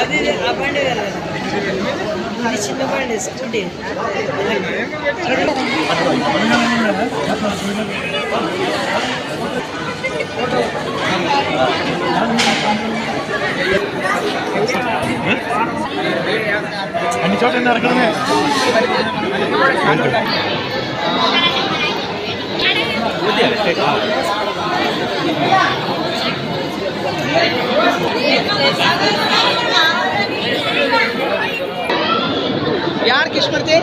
అది ఆ బండి కదా ఇది చిన్న బండి స్కూటీ అన్ని చోట్ల నరకడమే. यार किस पर थे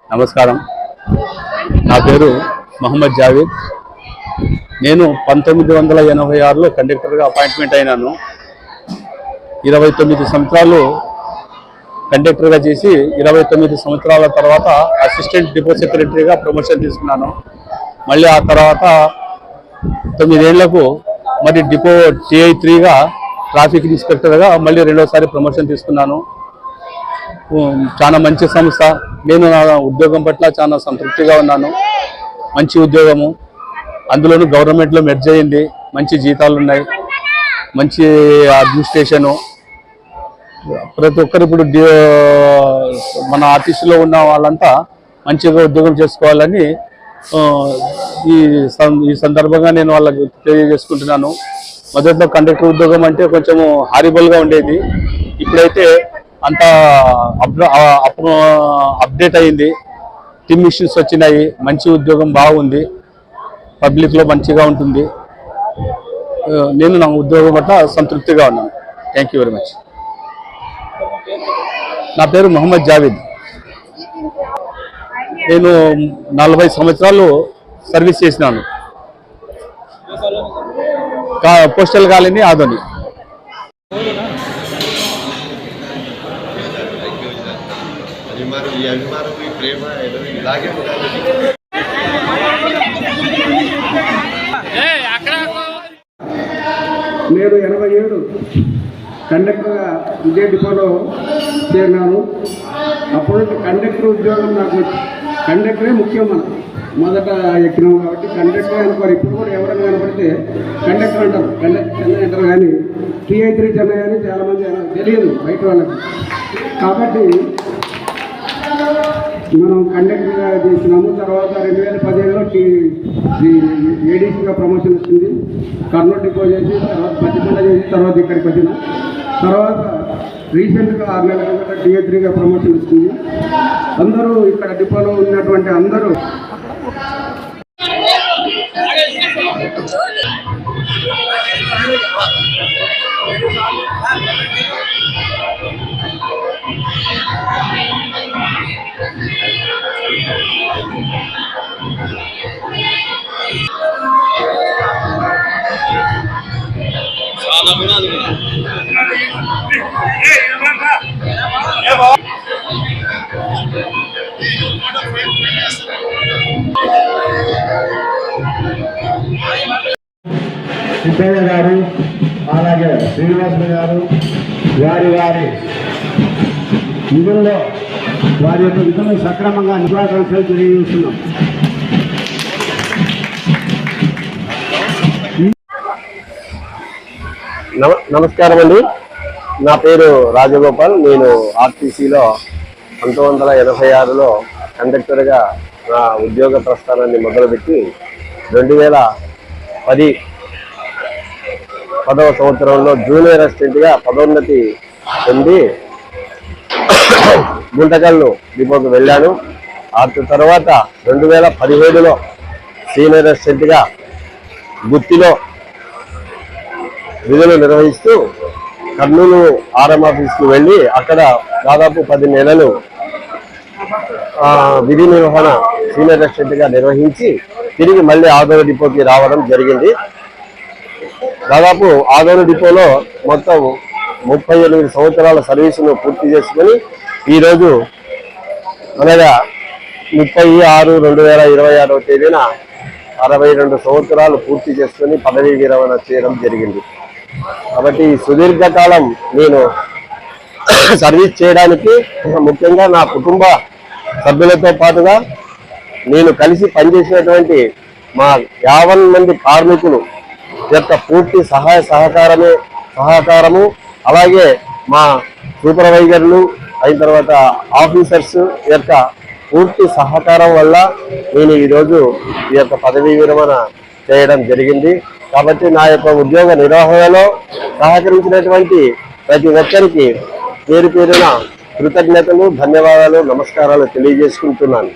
నమస్కారం, నా పేరు మహమ్మద్ జావేద్. నేను 1986లో కండక్టర్గా అపాయింట్మెంట్ అయినాను. 29 సంవత్సరాలు కండక్టర్గా చేసి 29 సంవత్సరాల తర్వాత అసిస్టెంట్ డిపో సెక్రటరీగా ప్రమోషన్ తీసుకున్నాను. మళ్ళీ ఆ తర్వాత 9 ఏళ్లకు మరి డిపో TI3గా ట్రాఫిక్ ఇన్స్పెక్టర్గా మళ్ళీ రెండోసారి ప్రమోషన్ తీసుకున్నాను. చాలా మంచి సంస్థ. నేను నా ఉద్యోగం పట్ల చాలా సంతృప్తిగా ఉన్నాను. మంచి ఉద్యోగము, అందులోనూ గవర్నమెంట్లో మెర్జ్ అయింది. మంచి జీతాలు ఉన్నాయి, మంచి అడ్మినిస్ట్రేషను. ప్రతి ఒక్కరు ఇప్పుడు మన ఆఫీసులో ఉన్న వాళ్ళంతా మంచిగా ఉద్యోగం చేసుకోవాలని ఈ సందర్భంగా నేను వాళ్ళకి తెలియజేసుకుంటున్నాను. మొదట్లో కండక్టర్ ఉద్యోగం అంటే కొంచెము హారిబుల్గా ఉండేది. ఇప్పుడైతే అంతా అప్డేట్ అయింది. టీమ్ మిషన్స్ వచ్చినాయి. మంచి ఉద్యోగం బాగుంది, పబ్లిక్లో మంచిగా ఉంటుంది. నేను నా ఉద్యోగం పట్ల సంతృప్తిగా ఉన్నాను. Thank you very much. నా పేరు మహమ్మద్ జావేద్. నేను 40 సంవత్సరాలు సర్వీస్ చేసినాను. Postal colony Adoni. నేను 87 కండక్టర్గా ఇదే డిపోలో చేరినాను. అప్పుడు కండక్టర్ ఉద్యోగం నాకు కండక్టరే ముఖ్యం. మనం మొదట ఎక్కినాం కాబట్టి కండక్టర్ అనుకోరు. ఇప్పుడు కూడా ఎవరైనా కనపడితే కండక్టర్ అంటారు, చెన్నై అంటారు. కానీ TI3 చెన్నై అని చాలామంది తెలియదు బయట వాళ్ళకి. కాబట్టి మనం కండక్టర్గా చేసినాము. తర్వాత 2015లో ADCగా ప్రమోషన్ వచ్చింది. కర్నూలు డిపో చేసి తర్వాత పచ్చికొండ చేసి తర్వాత ఇక్కడికి వచ్చిన తర్వాత రీసెంట్గా 6 నెలల కిందట TI3గా ప్రమోషన్ వచ్చింది. అందరూ ఇక్కడ డిపోలో ఉన్నటువంటి అందరూ సిద్ధయ్య గారు, అలాగే శ్రీనివాసులు గారు వారి వారి విధుల్లో వారి యొక్క విధులను సక్రమంగా నిర్వహించాలని తెలియజేస్తున్నాం. నమస్కారం అండి. నా పేరు రాజగోపాల్. నేను ఆర్టీసీలో 1986లో కండక్టర్గా నా ఉద్యోగ ప్రస్థానాన్ని మొదలుపెట్టి 2010 10వ సంవత్సరంలో జూనియర్ అసిస్టెంట్గా పదోన్నతి పొంది గుంటకల్లు డిపోకి వెళ్ళాను. ఆ తర్వాత 2017లో సీనియర్ అసిస్టెంట్గా గుత్తిలో విధులు నిర్వహిస్తూ కర్నూలు ఆర్ఎం ఆఫీస్కి వెళ్ళి అక్కడ దాదాపు 10 నెలలు విధి నిర్వహణ సీనియర్ అసిస్టెంట్గా నిర్వహించి తిరిగి మళ్ళీ ఆదోని డిపోకి రావడం జరిగింది. దాదాపు ఆదోని డిపోలో మొత్తం 38 సంవత్సరాల సర్వీసును పూర్తి చేసుకుని ఈరోజు అనగా 30/6/2026 తేదీన 62 సంవత్సరాలు పూర్తి చేసుకుని పదవీ విరమణ చేయడం జరిగింది. కాబట్టి సుదీర్ఘకాలం నేను సర్వీస్ చేయడానికి ముఖ్యంగా నా కుటుంబ సభ్యులతో పాటుగా నేను కలిసి పనిచేసినటువంటి మా 50 మంది కార్మికులు యొక్క పూర్తి సహకారము అలాగే మా సూపర్వైజర్లు అయిన తర్వాత ఆఫీసర్స్ యొక్క పూర్తి సహకారం వల్ల నేను ఈరోజు ఈ యొక్క పదవీ విరమణ చేయడం జరిగింది. కాబట్టి నా యొక్క ఉద్యోగ నిర్వహణలో సహకరించినటువంటి ప్రతి ఒక్కరికి పేరు పేరున కృతజ్ఞతలు, ధన్యవాదాలు, నమస్కారాలు తెలియజేసుకుంటున్నాను.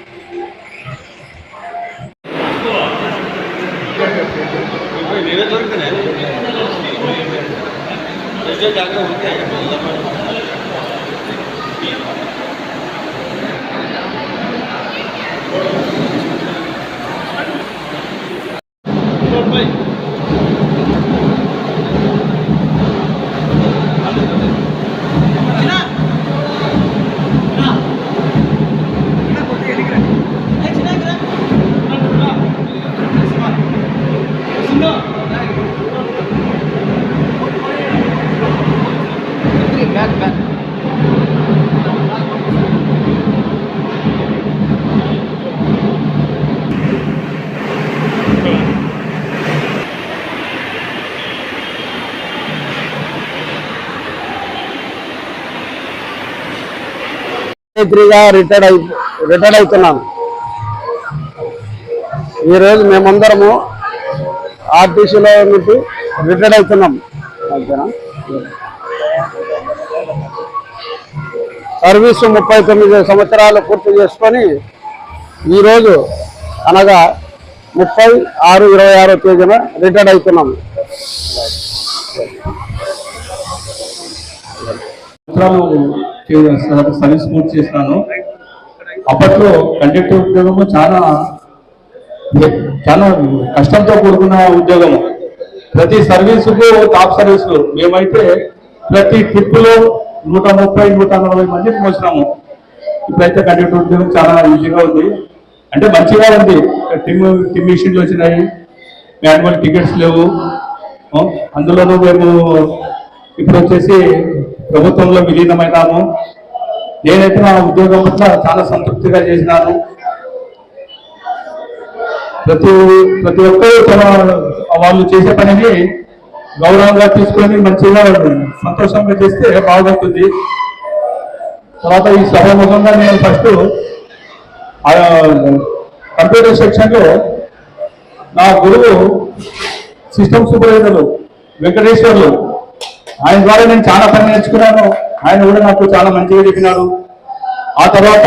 రిటైర్డ్ అవుతున్నాను. ఈరోజు మేమందరము ఆర్టీసీలో నుండి రిటైర్డ్ అవుతున్నాం. సర్వీసు 39 సంవత్సరాలు పూర్తి చేసుకొని ఈరోజు అనగా 30/6/26 తేదీన రిటైర్డ్ అవుతున్నాం. సర్వీస్ పూర్తి చేసినాను. అప్పట్లో కండక్టర్ ఉద్యోగము చాలా కష్టంతో కూడుకున్న ఉద్యోగము. ప్రతి సర్వీసుకు టాప్ సర్వీసులు మేమైతే ప్రతి ట్రిప్పులో 130-140 మందికి మోసినాము. ఇప్పుడైతే కండక్టర్ ఉద్యోగం చాలా ఈజీగా ఉంది, అంటే మంచిగా ఉంది. టిమ్ మిషన్లు వచ్చినాయి, మాన్యువల్ టికెట్స్ లేవు. అందులోనూ మేము ఇప్పుడు వచ్చేసి ప్రభుత్వంలో విలీనమైనాము. నేనైతే నా ఉద్యోగం పట్ల చాలా సంతృప్తిగా చేసినాను. ప్రతి ఒక్కరు వాళ్ళు చేసే పనిని గౌరవంగా తీసుకొని మంచిగా సంతోషంగా చేస్తే బాగుంటుంది. తర్వాత ఈ సభాముఖంగా నేను ఫస్ట్ కంప్యూటర్ సెక్షన్లో నా గురువు సిస్టమ్ సూపర్వైజర్ వెంకటేశ్వర్లు, ఆయన ద్వారా నేను చాలా పని నేర్చుకున్నాను. ఆయన కూడా నాకు చాలా మంచిగా చెప్పినారు. ఆ తర్వాత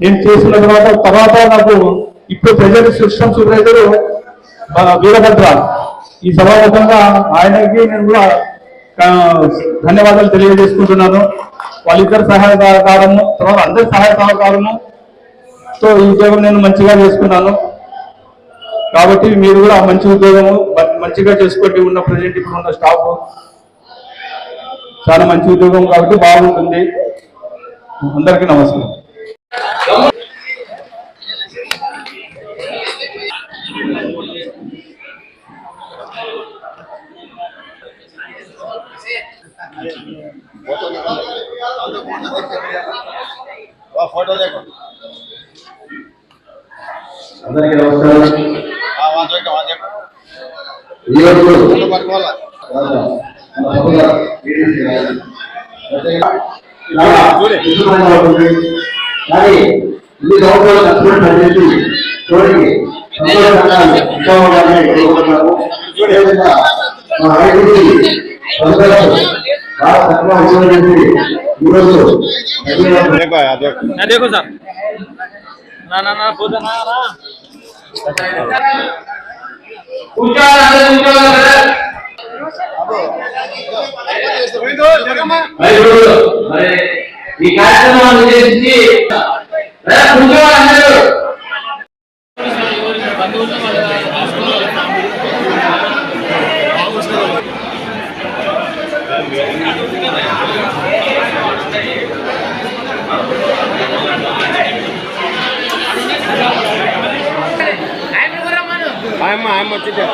నేను చేసిన తర్వాత నాకు ఇప్పుడు ప్రజెంట్ సిస్టమ్ సూపర్వైజర్ వీరభద్ర. ఈ సభాముఖంగా ఆయనకి నేను కూడా ధన్యవాదాలు తెలియజేసుకుంటున్నాను. వాళ్ళిద్దరు సహాయ సహకారము, తర్వాత అందరి సహాయ సహకారము తో ఈ ఉద్యోగం నేను మంచిగా చేసుకున్నాను. కాబట్టి మీరు కూడా మంచి ఉద్యోగము మంచిగా చేసుకోండి. ఉన్న ప్రజెంట్ ఇప్పుడు ఉన్న స్టాఫ్ చాలా మంచి ఉద్యోగం కాబట్టి బాగుంటుంది. అందరికీ నమస్కారం. అందరికీ నమస్కారం. ఈరోజు కానీ ఇన్ని సంవత్సరాలు కష్టపడి పనిచేసి చివరికి మా నాయకుడికి అందరూ బాగా తక్కువ వచ్చినటువంటి ఈరోజు देखो सर ना ना ना खुद ना ना ఈ కార్యక్రమాన్ని ఉద్దేశించి I'm వచ్చింది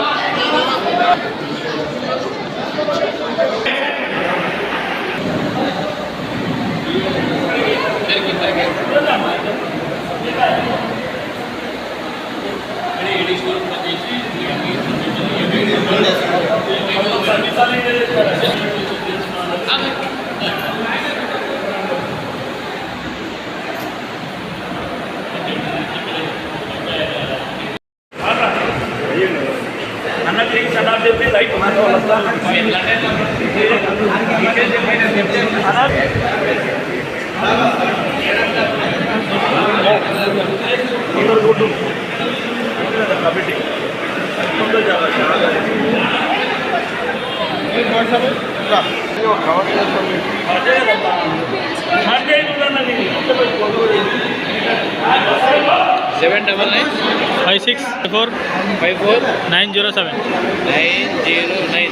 सेवन डबल 9 56 4 54 907 909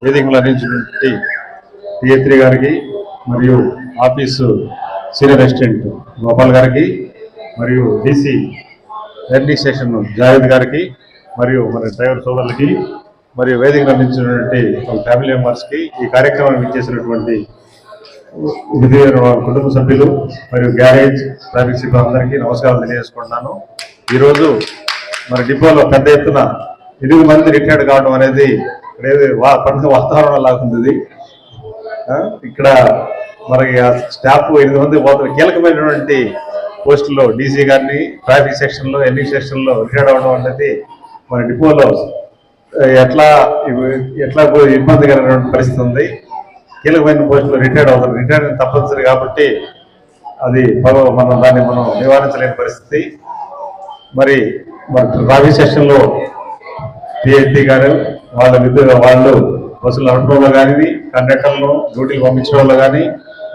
వేదికలు అందించినటువంటి టి3 గారికి మరియు ఆఫీసు సీనియర్ అసిస్టెంట్ గోపాల్ గారికి మరియు డీసీ అడ్మినిస్ట్రేషన్ జావేద్ గారికి మరియు మన డ్రైవర్ సోదరులకి మరియు వేదికలు అందించినటువంటి ఫ్యామిలీ మెంబర్స్కి ఈ కార్యక్రమాన్ని ఇచ్చేసినటువంటి కుటుంబ సభ్యులు మరియు గ్యారేజ్ ట్రాఫిక్ సిబ్బంది అందరికీ నమస్కారాలు తెలియజేసుకుంటున్నాను. ఈరోజు మన డిపోలో పెద్ద ఎత్తున 8 మంది రిటైర్డ్ కావడం అనేది పండుగ వాతావరణం లాగుంది. ఇక్కడ మనకి స్టాఫ్ 8 మంది పోతున్న కీలకమైనటువంటి పోస్టుల్లో డీసీ గారిని ట్రాఫిక్ సెక్షన్లో ఎన్ని సెక్షన్లో రిటైర్డ్ అవ్వడం అనేది మన డిపోలో ఎట్లా ఇబ్బందికరమైన పరిస్థితి ఉంది. కీలకమైన పోస్టులో రిటైర్డ్ అవుతారు. రిటైర్డ్ తప్పనిసరి కాబట్టి అది మనం నివారించలేని పరిస్థితి. మరి ట్రాఫిక్ సెక్షన్లో పిఐటి గారు వాళ్ళు బస్సులు నడపడంలో కానీ కండక్టర్లు డ్యూటీలు పంపించడంలో కానీ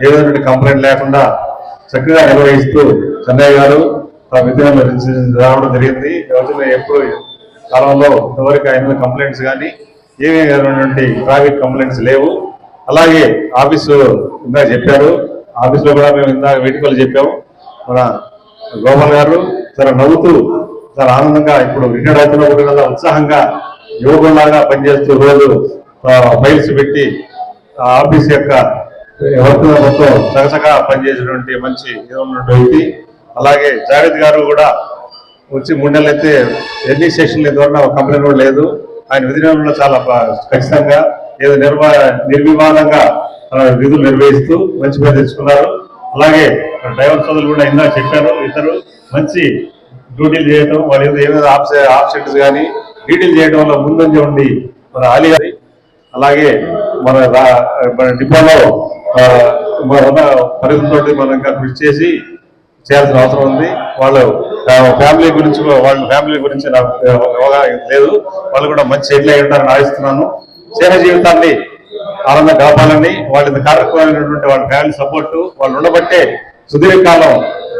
ఏ విధమైన కంప్లైంట్ లేకుండా చక్కగా నిర్వహిస్తూ చెన్నయ్య గారు ఆ విధంగా రావడం జరిగింది. ఎప్పుడు కాలంలో ఇంతవరకు ఆయన కంప్లైంట్స్ కానీ ఏమీ ట్రాఫిక్ కంప్లైంట్స్ లేవు. అలాగే ఆఫీసు ఇందాక చెప్పారు, ఆఫీసులో కూడా మేము ఇందాక వేదికలు చెప్పాము. మన గోపాల్ గారు చాలా నవ్వుతూ చాలా ఆనందంగా ఇప్పుడు రిటైర్డ్ అవుతున్నప్పుడు కదా ఉత్సాహంగా యువకులాగా పనిచేస్తూ రోజు ఫైల్స్ పెట్టి ఆఫీస్ యొక్క వర్క్ మొత్తం చకచగా పనిచేసేటువంటి మంచి వ్యక్తి. అలాగే జావేద్ గారు కూడా వచ్చి 3 నెలలు అయితే ఎన్ని సెషన్లు ఇంతవరకు కంప్లైంట్ కూడా లేదు. ఆయన విధులలో చాలా ఖచ్చితంగా ఏదో నిర్వివాదంగా విధులు నిర్వహిస్తూ మంచి పేరు తెచ్చుకున్నారు. అలాగే డ్రైవర్ సోదరులు కూడా ఇందాక చెప్పారు, ఇద్దరు మంచి డ్యూటీలు చేయడం, వాళ్ళు ఏదైనా ఆబ్సెంట్స్ కానీ డ్యూటీలు చేయడం వల్ల ముందంజ ఉండి మన ఆలీ గారి అలాగే మన డిపోలో ఉన్న పరిధితో మనం ఇంకా కృషి చేయాల్సిన అవసరం ఉంది. వాళ్ళ ఫ్యామిలీ గురించి నాకు అవగాహన లేదు. వాళ్ళు కూడా మంచి సెటిల్ అయి ఉంటారని ఆశిస్తున్నాను. సేవ జీవితాన్ని ఆనందం కాపాలని వాళ్ళ కార్యక్రమమైనటువంటి వాళ్ళ ఫ్యామిలీ సపోర్టు వాళ్ళు ఉండబట్టే సుదీర్ఘకాలం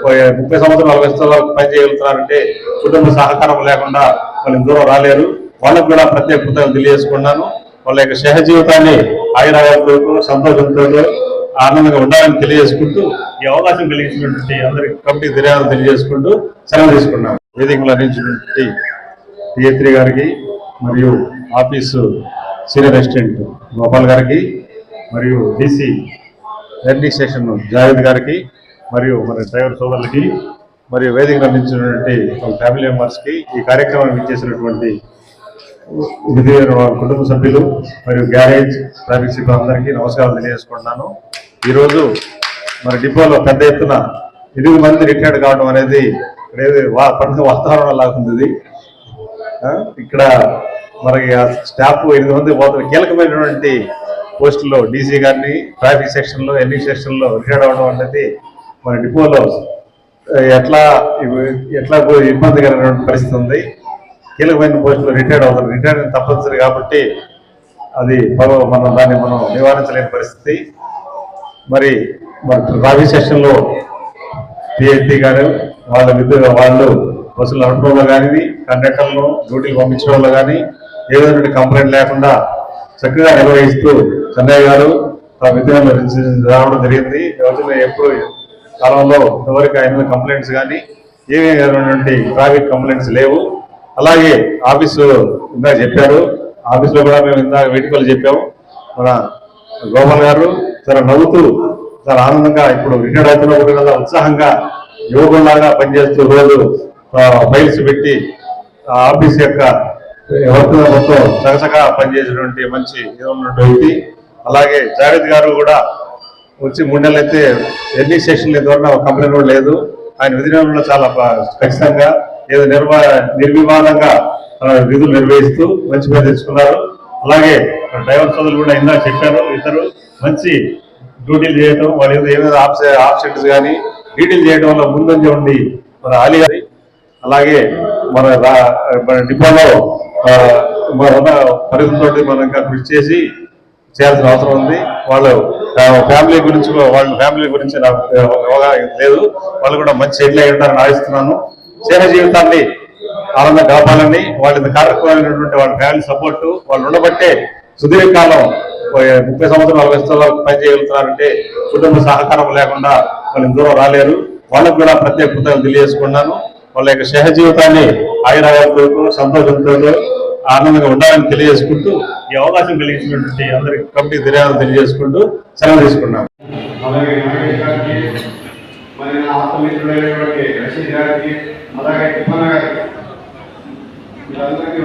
30 సంవత్సరాలు 40 సంవత్సరాలు పనిచేయగలుగుతున్నారంటే కుటుంబ సహకారం లేకుండా వాళ్ళు దూరం రాలేరు. వాళ్ళకు కూడా ప్రత్యేక కృతజ్ఞతలు తెలియజేసుకున్నాను. వాళ్ళ యొక్క స్నేహ జీవితాన్ని ఆయురాలతో సంతోషంతో ఆనందంగా ఉండాలని తెలియజేసుకుంటూ ఈ అవకాశం కలిగించినటువంటి అందరికి కమిటీ ధన్యవాదాలు తెలియజేసుకుంటూ సెలవు తీసుకున్నాం. వేదికలు అందించినటువంటి టి3 గారికి మరియు ఆఫీసు సీనియర్ అసిస్టెంట్ గోపాల్ గారికి మరియు డీసీ అడ్మినిస్ట్రేషన్ జావేద్ గారికి మరియు మన డ్రైవర్ సోదరులకి మరియు వేదికలు అందించినటువంటి ఫ్యామిలీ మెంబర్స్కి ఈ కార్యక్రమాన్ని ఇచ్చేసినటువంటి కుటుంబ సభ్యులు మరియు గ్యారేజ్ ట్రాఫిక్ సిబ్బంది అందరికీ నమస్కారాలు తెలియజేసుకుంటున్నాను. ఈరోజు మన డిపోలో పెద్ద ఎత్తున 8 మంది రిటైర్డ్ కావడం అనేది పండుగ వాతావరణం లాగుంది ఇది. ఇక్కడ మనకి స్టాఫ్ 8 మంది పోతున్న కీలకమైనటువంటి పోస్టుల్లో డీసీ గారిని ట్రాఫిక్ సెక్షన్లో ఎన్ని సెక్షన్లో రిటైర్డ్ అవ్వడం అనేది మన డిపోలో ఎట్లా ఇబ్బందికరమైన పరిస్థితి ఉంది. కీలకమైన పోస్టులో రిటైర్డ్ అవుతారు. రిటైర్డ్ తప్పనిసరి కాబట్టి అది దాన్ని మనం నివారించలేని పరిస్థితి. మరి ట్రాఫిక్ సెక్షన్లో పిఐటీ గారు వాళ్ళు బస్సులు నడపడంలో కానీ కండక్టర్లు డ్యూటీలు పంపించడంలో కానీ ఏ విధమైన కంప్లైంట్ లేకుండా చక్కగా నిర్వహిస్తూ చెన్నయ్య గారు తమ విధులను రావడం జరిగింది. రోజుల్లో ఎప్పుడు కాలంలో ఇంతవరకు ఆయన కంప్లైంట్స్ కానీ ఏమీ ట్రాఫిక్ కంప్లైంట్స్ లేవు. అలాగే ఆఫీసు ఇందాక చెప్పారు, ఆఫీసులో కూడా మేము ఇందాక వేడుకలు చెప్పాము. మన గోపాల్ గారు చాలా నవ్వుతూ చాలా ఆనందంగా ఇప్పుడు రిటైర్డ్ అవుతున్నప్పుడు కదా ఉత్సాహంగా యువకుల్లాగా పనిచేస్తూ రోజు ఫైల్స్ పెట్టి ఆఫీస్ యొక్క వర్క్ మొత్తం చకచగా పనిచేసేటువంటి మంచి ఉన్నటువంటి వ్యక్తి. అలాగే జావేద్ గారు కూడా వచ్చి 3 నెలలు అయితే ఎన్ని సెక్షన్లు ఇంతవరకు కంప్లైంట్ కూడా లేదు. ఆయన విధులలో చాలా ఖచ్చితంగా ఏదో నిర్వివాదంగా విధులు నిర్వహిస్తూ మంచి పేరు తెచ్చుకున్నారు. అలాగే డ్రైవర్ సోదరులు కూడా ఇందాక చెప్పారు, ఇద్దరు మంచి డ్యూటీలు చేయడం, వాళ్ళు ఏదైనా ఆబ్సెంట్స్ కానీ డ్యూటీలు చేయడం వల్ల ముందంజ ఉండి మన ఆలీ గారి అలాగే మన డిపోలో మన పరిధితోటి మనం ఇంకా కృషి చేయాల్సిన అవసరం ఉంది. వాళ్ళ ఫ్యామిలీ గురించి నాకు అవగాహన లేదు. వాళ్ళు కూడా మంచి సెటిల్ అయి ఉంటారని ఆశిస్తున్నాను. సేవ జీవితాన్ని ఆనందం కాపాలని వాళ్ళ కార్యక్రమాలైనటువంటి వాళ్ళ ఫ్యామిలీ సపోర్టు వాళ్ళు ఉండబట్టే సుదీర్ఘకాలం 30 సంవత్సరాలు 40 సంవత్సరాలు పనిచేయగలుగుతున్నారంటే కుటుంబ సహకారం లేకుండా వాళ్ళు దూరం రాలేరు. వాళ్ళకు కూడా ప్రత్యేక కృతజ్ఞతలు తెలియజేసుకున్నాను. వాళ్ళ యొక్క స్నేహ జీవితాన్ని ఆయురాలతో సంతోషంతో ఆనందంగా ఉండాలని తెలియజేసుకుంటూ ఈ అవకాశం కలిగించినటువంటి అందరికి కమిటీ ధన్యవాదాలు తెలియజేసుకుంటూ సెలవు తీసుకున్నాను. అలాగే నాగేష్ గారికి, మరి నా ఆత్మమిత్రుడైనటువంటి రషీద్ గారికి, అలాగే తిప్పన్న గారికి వీళ్ళందరికీ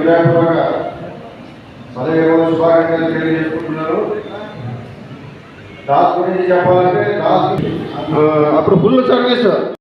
హృదయపూర్వక శుభాకాంక్షలు తెలియజేసుకుంటున్నారు. దాస్ గురించి చెప్పాలంటే దాస్ అప్పుడు ఫుల్ సర్వీస్